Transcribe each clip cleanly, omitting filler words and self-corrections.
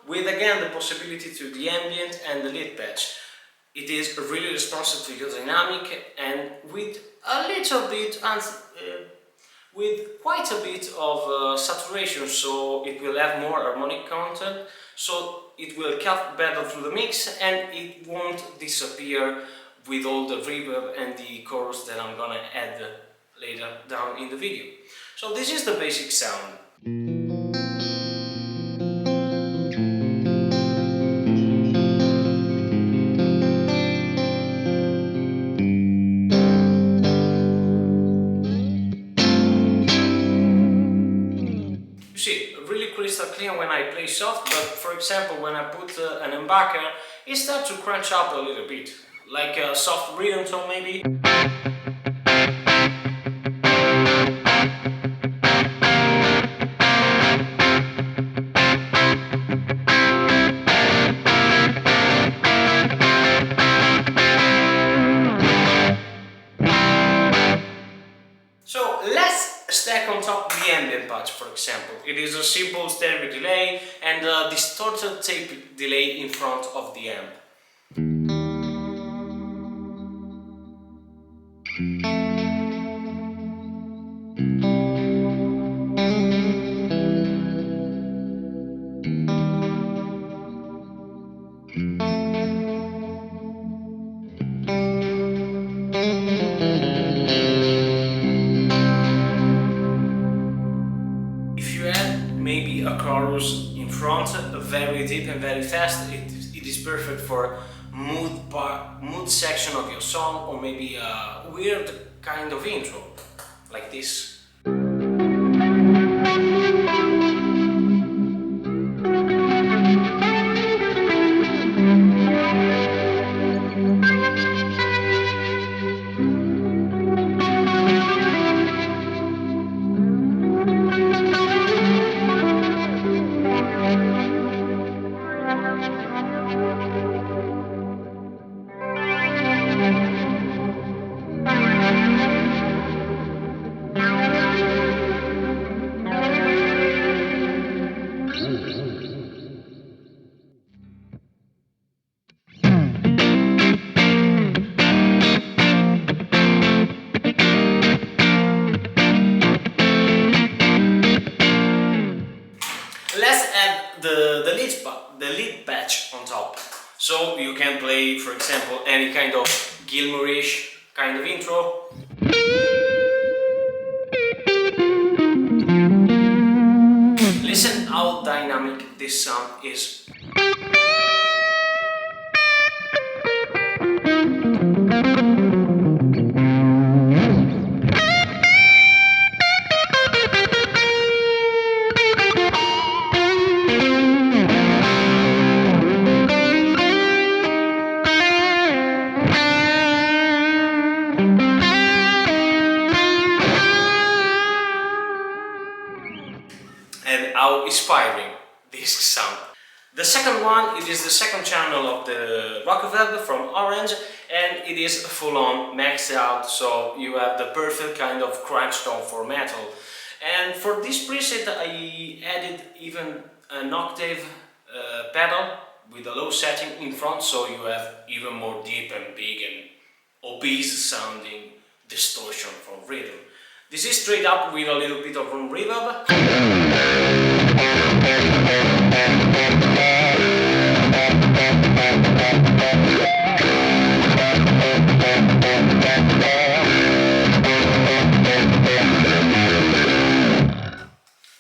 with again the possibility to the ambient and the lead patch. It is really responsive to your dynamic and with a little bit with quite a bit of saturation, so it will have more harmonic content, so it will cut better through the mix and it won't disappear with all the reverb and the chorus that I'm gonna add later down in the video. So this is the basic sound. You see, really crystal clear when I play soft, but for example when I put an humbucker, it starts to crunch up a little bit, like a soft rhythm tone maybe. So let's stack on top the ambient patch, for example. It is a simple stereo delay and a distorted tape delay in front of the amp. Maybe a chorus in front, very deep and very fast, it is perfect for mood section of your song, or maybe a weird kind of intro, like this. Let's add the lead patch on top. So you can play, for example, any kind of Gilmour-ish kind of intro. Listen how dynamic this sound is. And how inspiring this sound. The second one, it is the second channel of the Rockefeller from Orange, and it is full on maxed out, so you have the perfect kind of crunch tone for metal. And for this preset I added even an octave pedal with a low setting in front, so you have even more deep and big and obese sounding distortion from rhythm. This is straight up with a little bit of room reverb.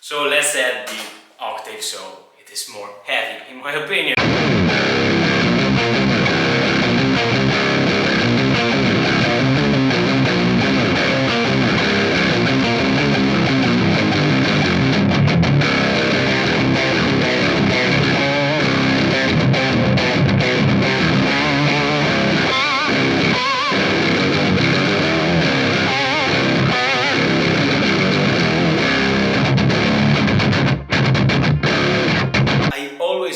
So let's add the octave so it is more heavy, in my opinion.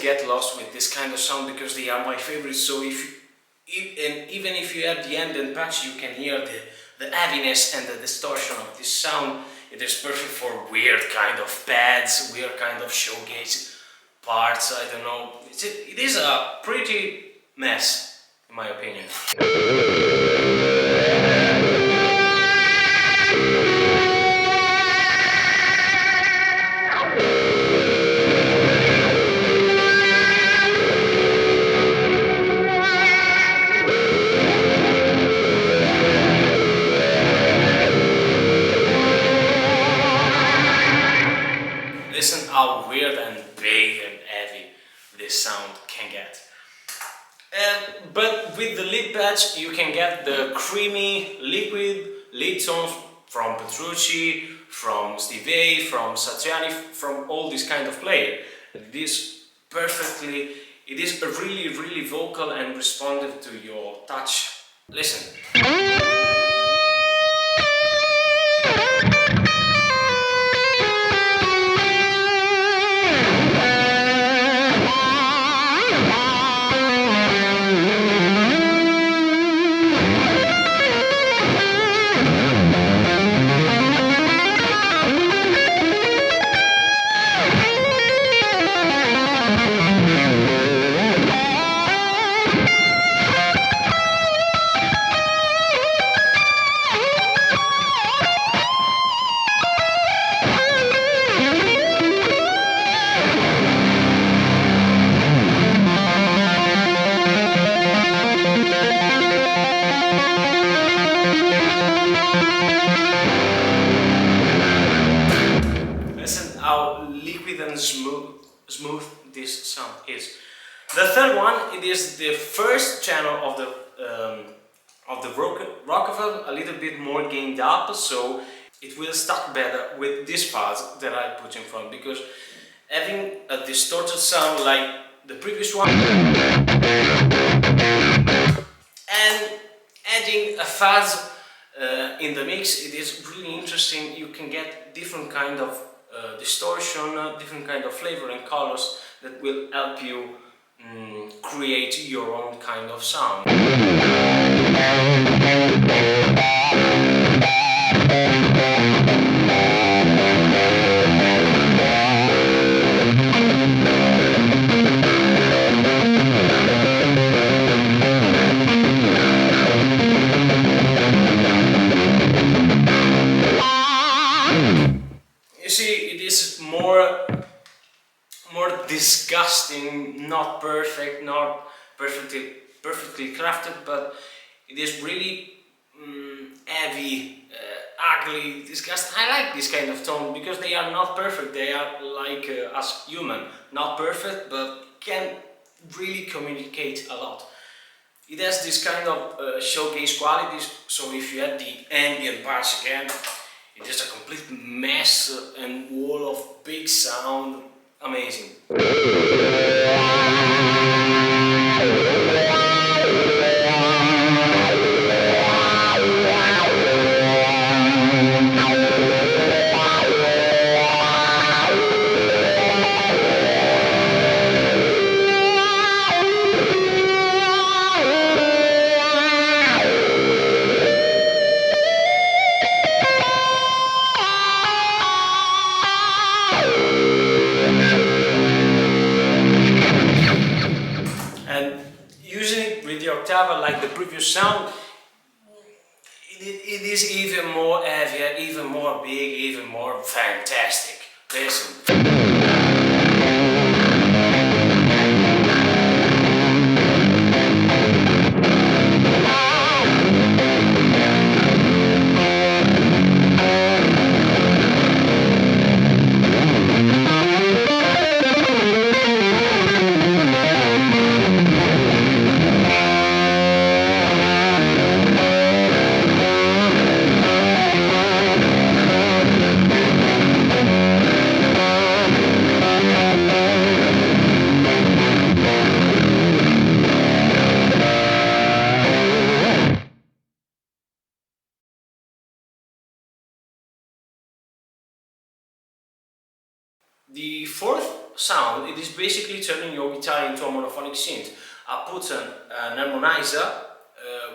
Get lost with this kind of sound because they are my favorites, so even if you have the ambient patch, you can hear the heaviness and the distortion of this sound. It is perfect for weird kind of pads, weird kind of shoegaze parts, I don't know. It is a pretty mess, in my opinion. Listen how weird and big and heavy this sound can get. But with the lip patch you can get the creamy liquid lead tones from Petrucci, from Steve Vai, from Satriani, from all this kind of player. It is really vocal and responsive to your touch. Listen. Listen how liquid and smooth this sound is. The third one, it is the first channel of the Rockefeller, a little bit more gained up, so it will start better with this part that I put in front, because having a distorted sound like the previous one and adding a fuzz in the mix, it is really interesting. You can get different kind of distortion, different kind of flavor and colors that will help you create your own kind of sound. You see, it is more disgusting, not perfect, not perfectly crafted, but it is really heavy, ugly, disgusting. I like this kind of tone because they are not perfect. They are like us human, not perfect, but can really communicate a lot. It has this kind of showcase qualities, so if you add the ambient parts again, it is a complete mess and wall of big sound. Amazing. Like the previous sound, it is even more heavier, even more big, even more fantastic. Listen. The fourth sound, it is basically turning your guitar into a monophonic synth. I put an harmonizer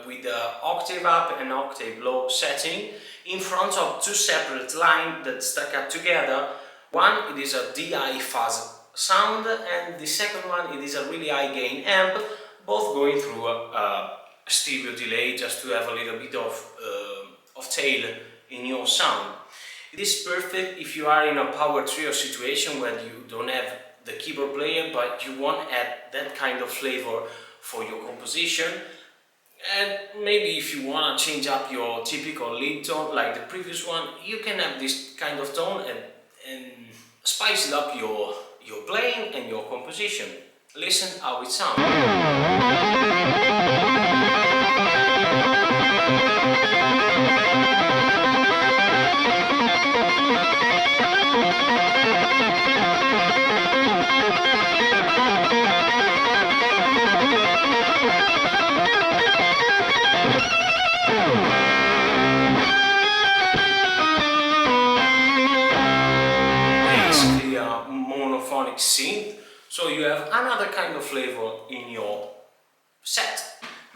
with an octave up and octave low setting in front of two separate lines that stack up together. One, it is a DI fuzz sound, and the second one, it is a really high gain amp, both going through a stereo delay just to have a little bit of tail in your sound. It is perfect if you are in a power trio situation where you don't have the keyboard player but you want to add that kind of flavor for your composition. And maybe if you want to change up your typical lead tone like the previous one, you can have this kind of tone and spice it up your playing and your composition. Listen how it sounds. Basically a monophonic synth, so you have another kind of flavor in your set.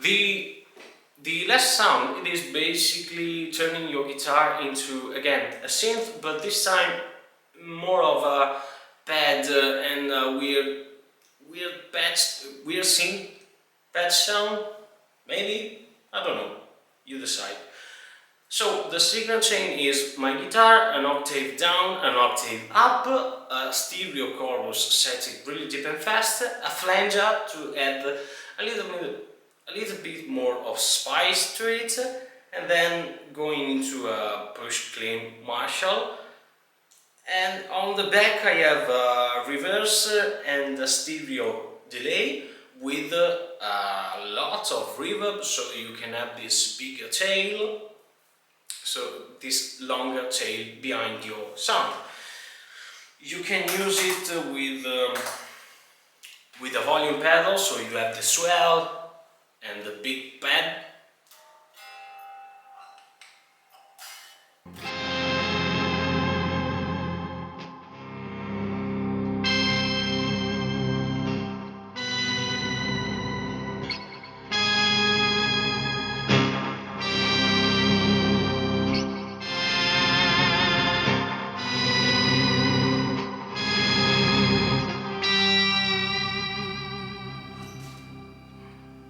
The last sound, it is basically turning your guitar into, again, a synth, but this time more of a pad and a weird synth pad sound, maybe, I don't know, you decide. So the signal chain is my guitar, an octave down, an octave up, a stereo chorus set it really deep and fast, a flanger to add a little bit more of spice to it, and then going into a push clean Marshall. And on the back I have a reverse and a stereo delay with a lot of reverb, so you can have this bigger tail, so this longer tail behind your sound. You can use it with a volume pedal, so you have the swell and the big pad.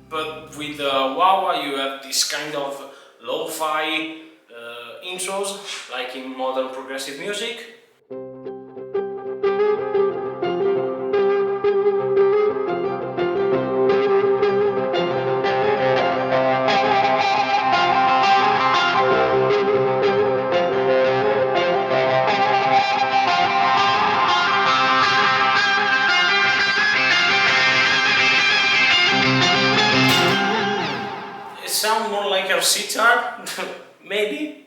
But with the wah-wah you have this kind of lo-fi intros, like in modern progressive music. It sounds more like a sitar, maybe.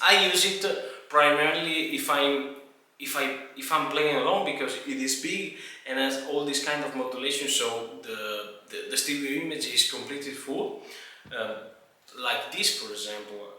I use it primarily if I'm playing alone, because it is big and has all this kind of modulation, so the stereo image is completely full, like this for example.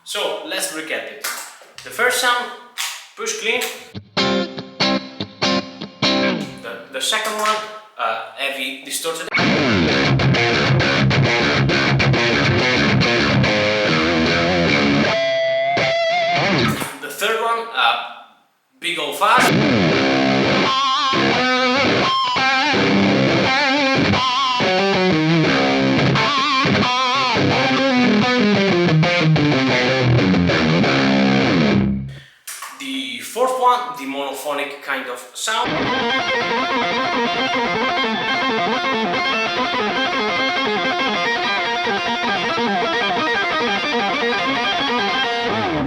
So let's recap it. The first sound, push clean. The second one, heavy distorted. The third one, big old fast. The fourth one, the monophonic kind of sound.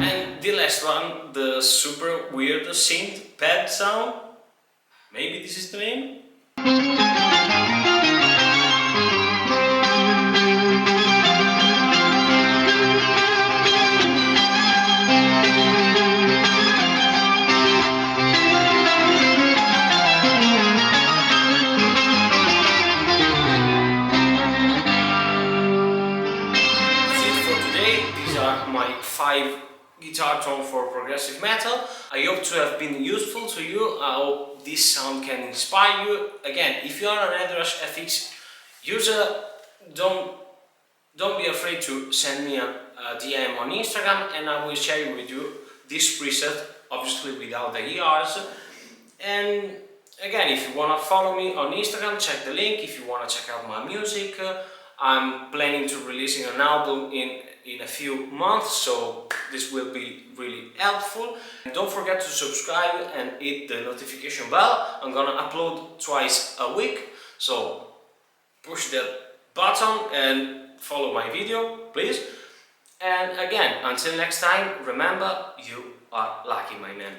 And the last one, the super weird synth pad sound. Maybe this is the name? These are my 5 guitar tones for progressive metal. I hope to have been useful to you. I hope this sound can inspire you. Again, if you are an Headrushfx user, don't be afraid to send me a DM on Instagram, and I will share with you this preset, obviously without the ERs. And again, if you want to follow me on Instagram, check the link. If you want to check out my music, I'm planning to releasing an album in a few months, so this will be really helpful. And don't forget to subscribe and hit the notification bell. I'm gonna upload twice a week, so push that button and follow my video, please. And again, until next time, remember, you are lucky, my man.